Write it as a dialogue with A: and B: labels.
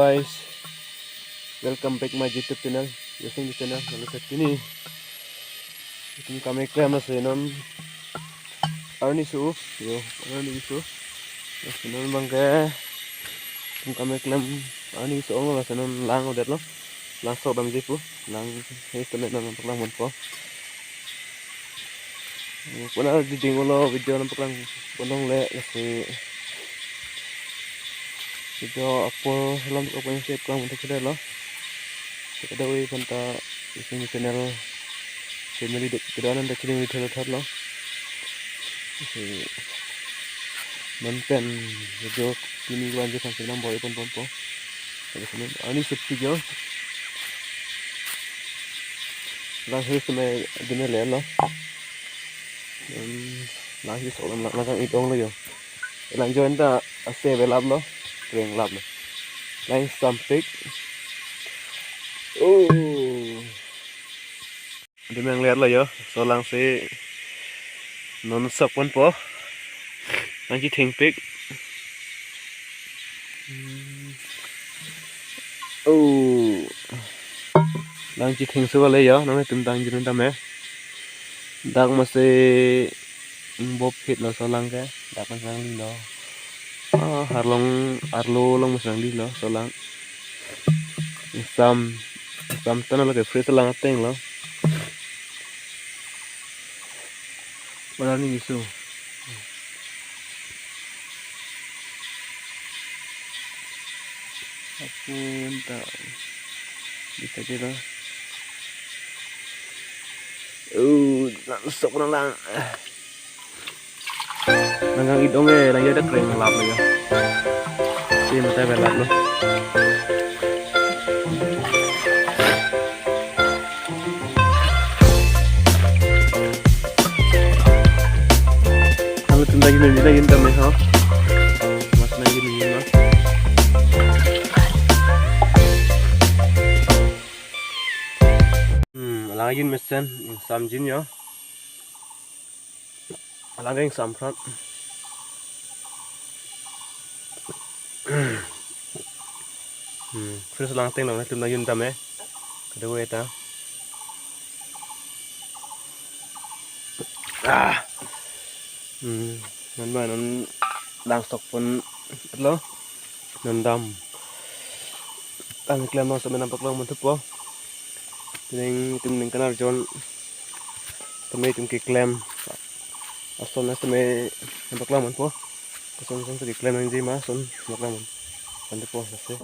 A: guys, welcome back my YouTube channel. Using the channel lalu set ini itu kami klaim masih non Arni su, yo Arni su, masih non bangke kami klaim Arni su orang masih non lang udah lo, lang sok bang jipu, lang itu non lang monpo. Pernah di dingolo video nampak lang ponong le kasi video apa lang apa yang saya kurang untuk kita lo. Kita dah panta iseng channel family dek kedanan dah channel itu thar lo. Nonton video ini gua anjir sampai enam boy pon. Terus ini sepi jo. Lahir sama gini le lo. Lahir seorang lang itong lo yo. Lanjut enta ase belab lo, kering lab lo. Lain sampik. Dia memang lihat lah ya, solang si non sop pun po, nanti tingpik. Nanti ting suka le ya, namanya tentang jenis tameh. Dak masih bob hit lo solang ke, dak masang di lo. Arlo long masang di lo solang. Sam tanah lo ke free solang ateng lo. Wala ni isu. Aku entah bisa kita. Langsung pun lang. Langgang idong lang ada kering lap lo ya. Si mata belap lo. Lagi tamay ha. Mas lagi nila. Lagi mesin samjin ya. Lagi samfrat. Terus lang teng lang tum lagi tamay. Kedua eta. Non lang stok pun lo non dam kami klaim no sa nampak lang muntup po tining kanar jon kami ki klaim ason na kami nampak lang po ason sa ki klaim ng jima ason nampak lang po po kasi